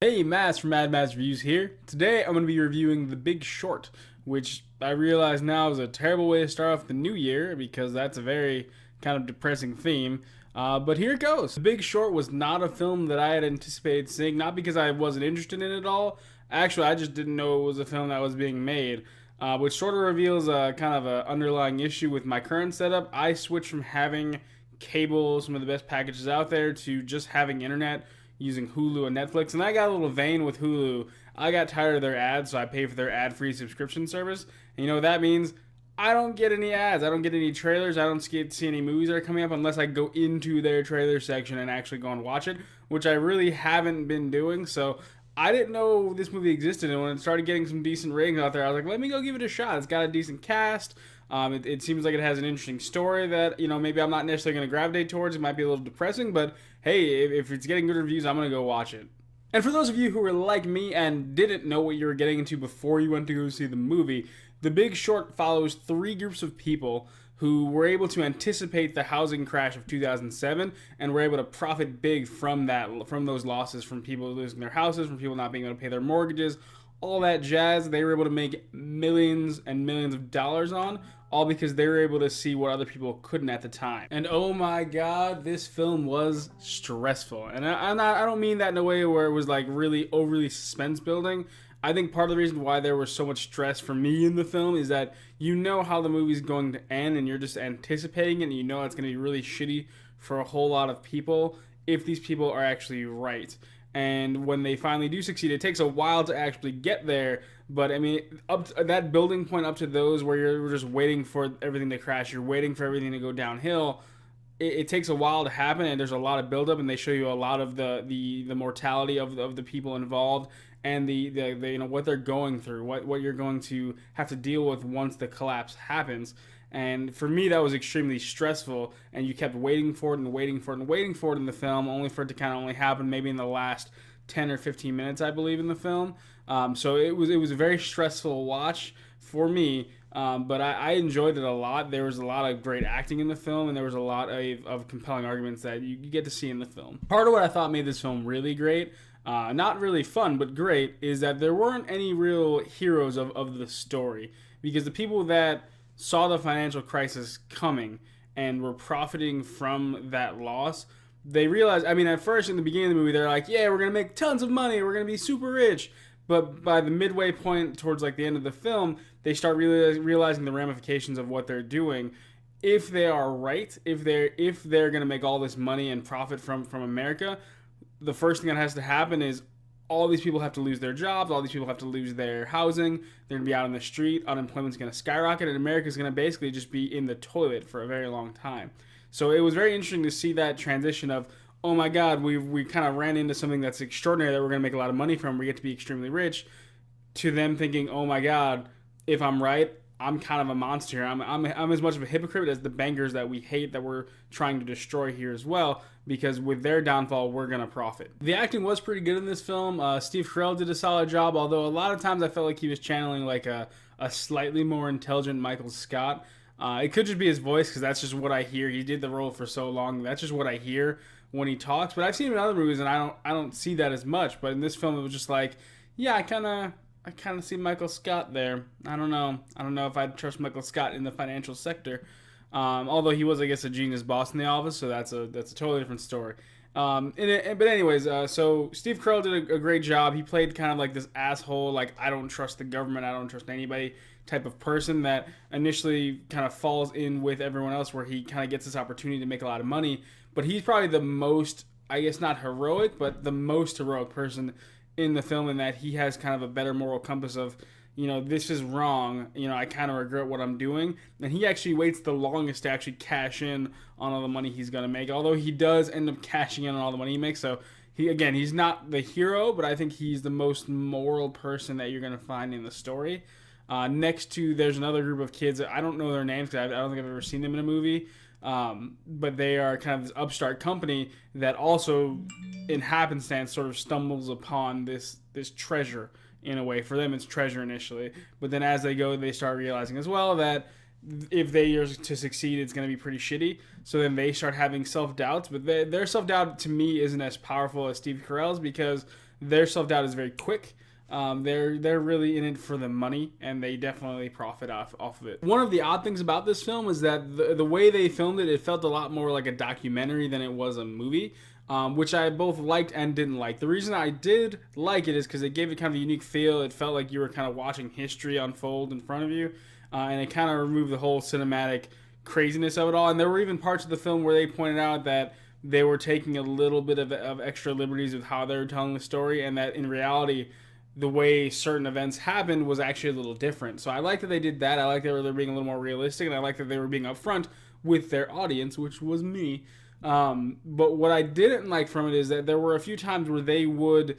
Hey, Mads from Mad Mads Reviews here. Today I'm going to be reviewing The Big Short, which I realize now is a terrible way to start off the new year because that's a very kind of depressing theme. But here it goes. The Big Short was not a film that I had anticipated seeing, not because I wasn't interested in it at all. Actually, I just didn't know it was a film that was being made, which sort of reveals a kind of an underlying issue with my current setup. I switched from having cable, some of the best packages out there, to just having internet using Hulu and Netflix. And I got a little vain with Hulu. I got tired of their ads, so I pay for their ad-free subscription service. And you know what that means? I don't get any ads. I don't get any trailers. I don't get to see any movies that are coming up unless I go into their trailer section and actually go and watch it, which I really haven't been doing. So I didn't know this movie existed, and when it started getting some decent ratings out there, I was like, let me go give it a shot. It's got a decent cast. It seems like it has an interesting story that, maybe I'm not necessarily going to gravitate towards. It might be a little depressing, but hey, if it's getting good reviews, I'm going to go watch it. And for those of you who were like me and didn't know what you were getting into before you went to go see the movie, The Big Short follows three groups of people who were able to anticipate the housing crash of 2007 and were able to profit big from those losses, from people losing their houses, from people not being able to pay their mortgages, all that jazz. They were able to make millions and millions of dollars on, all because they were able to see what other people couldn't at the time. And oh my god, this film was stressful. And I don't mean that in a way where it was like really overly suspense building. I think part of the reason why there was so much stress for me in the film is that you know how the movie's going to end and you're just anticipating it, and you know it's going to be really shitty for a whole lot of people if these people are actually right. And when they finally do succeed, it takes a while to actually get there. But I mean, up to that building point, up to those where you're just waiting for everything to crash, you're waiting for everything to go downhill. It takes a while to happen, and there's a lot of buildup, and they show you a lot of the mortality of the people involved, and the what they're going through, what you're going to have to deal with once the collapse happens. And for me, that was extremely stressful, and you kept waiting for it and waiting for it and waiting for it in the film, only for it to kind of only happen maybe in the last 10 or 15 minutes, I believe, in the film. So it was a very stressful watch for me, but I enjoyed it a lot. There was a lot of great acting in the film, and there was a lot of compelling arguments that you get to see in the film. Part of what I thought made this film really great, not really fun, but great, is that there weren't any real heroes of the story. Because the people that saw the financial crisis coming and were profiting from that loss, they realized, I mean, at first in the beginning of the movie, they're like, yeah, we're going to make tons of money, we're going to be super rich. But by the midway point towards like the end of the film, they start realizing the ramifications of what they're doing. If they are right, if they're going to make all this money and profit from America, the first thing that has to happen is all these people have to lose their jobs, all these people have to lose their housing, they're going to be out on the street, unemployment's going to skyrocket, and America's going to basically just be in the toilet for a very long time. So it was very interesting to see that transition of, oh my god, we kind of ran into something that's extraordinary that we're going to make a lot of money from, we get to be extremely rich, to them thinking, oh my god, if I'm right, I'm kind of a monster. I'm as much of a hypocrite as the bankers that we hate, that we're trying to destroy here as well, because with their downfall, we're going to profit. The acting was pretty good in this film. Steve Carell did a solid job, although a lot of times I felt like he was channeling like a slightly more intelligent Michael Scott. It could just be his voice, because that's just what I hear. He did the role for so long. That's just what I hear when he talks. But I've seen him in other movies, and I don't see that as much. But in this film, it was just like, yeah, I kind of see Michael Scott there. I don't know. I don't know if I'd trust Michael Scott in the financial sector. Although he was, I guess, a genius boss in The Office, so that's a totally different story. But anyways, so Steve Carell did a great job. He played kind of like this asshole, like I don't trust the government, I don't trust anybody type of person that initially kind of falls in with everyone else, where he kind of gets this opportunity to make a lot of money. But he's probably the most, I guess, not heroic, but the most heroic person in the film, in that he has kind of a better moral compass of, this is wrong, I kind of regret what I'm doing. And he actually waits the longest to actually cash in on all the money he's going to make, although he does end up cashing in on all the money he makes. So he's not the hero, but I think he's the most moral person that you're going to find in the story. Next to, there's another group of kids, I don't know their names because I don't think I've ever seen them in a movie, but they are kind of this upstart company that also, in happenstance, sort of stumbles upon this treasure. In a way, for them it's treasure initially, but then as they go, they start realizing as well that, if they are to succeed, it's going to be pretty shitty. So then they start having self-doubts, but their self-doubt to me isn't as powerful as Steve Carell's because their self-doubt is very quick. They're really in it for the money, and they definitely profit off of it. One of the odd things about this film is that the way they filmed it, it felt a lot more like a documentary than it was a movie, which I both liked and didn't like. The reason I did like it is because it gave it kind of a unique feel. It felt like you were kind of watching history unfold in front of you, and it kind of removed the whole cinematic craziness of it all. And there were even parts of the film where they pointed out that they were taking a little bit of extra liberties with how they were telling the story, and that in reality, the way certain events happened was actually a little different. So I like that they did that. I like that they were being a little more realistic, and I like that they were being upfront with their audience, which was me. But what I didn't like from it is that there were a few times where they would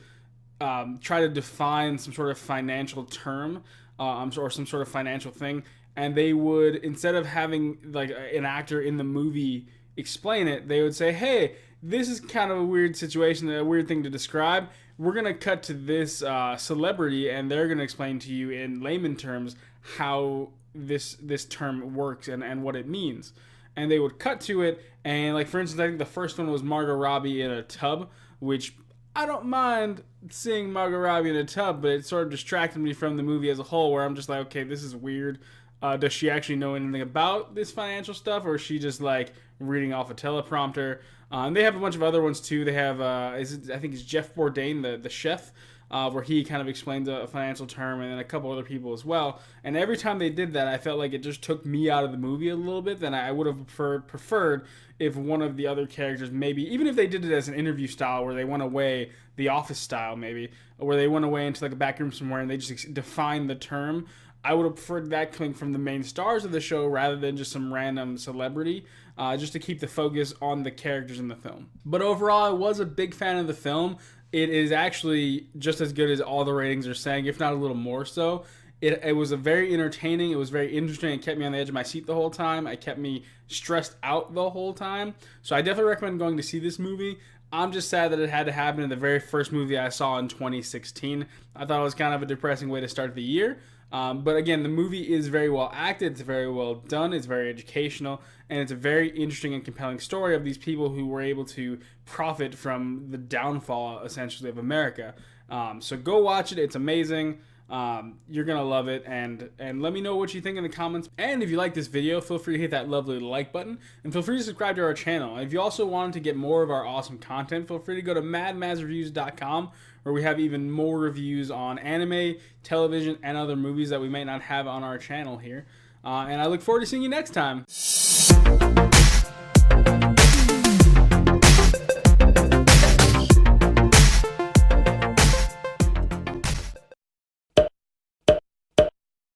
try to define some sort of financial term or some sort of financial thing, and they would, instead of having like an actor in the movie explain it, they would say, hey, this is kind of a weird situation, a weird thing to describe. We're going to cut to this celebrity, and they're going to explain to you in layman terms how this term works and what it means. And they would cut to it, and like for instance, I think the first one was Margot Robbie in a tub, which I don't mind seeing Margot Robbie in a tub, but it sort of distracted me from the movie as a whole, where I'm just like, okay, this is weird. Does she actually know anything about this financial stuff, or is she just like reading off a teleprompter? And they have a bunch of other ones too. They have, I think it's Jeff Bourdain, the chef, where he kind of explains a financial term, and then a couple other people as well. And every time they did that, I felt like it just took me out of the movie a little bit. Then I would have preferred if one of the other characters, maybe, even if they did it as an interview style, where they went away, the Office style maybe, where they went away into like a back room somewhere and they just defined the term. I would have preferred that coming from the main stars of the show rather than just some random celebrity, just to keep the focus on the characters in the film. But overall, I was a big fan of the film. It is actually just as good as all the ratings are saying, if not a little more so. It was a very entertaining, it was very interesting, it kept me on the edge of my seat the whole time, it kept me stressed out the whole time. So I definitely recommend going to see this movie. I'm just sad that it had to happen in the very first movie I saw in 2016. I thought it was kind of a depressing way to start the year. But again, the movie is very well acted, it's very well done, it's very educational, and it's a very interesting and compelling story of these people who were able to profit from the downfall, essentially, of America. So go watch it, it's amazing. You're gonna love it, and let me know what you think in the comments. And if you like this video, feel free to hit that lovely like button, and feel free to subscribe to our channel. And if you also wanted to get more of our awesome content, feel free to go to madmazreviews.com, where we have even more reviews on anime, television, and other movies that we might not have on our channel here. And I look forward to seeing you next time.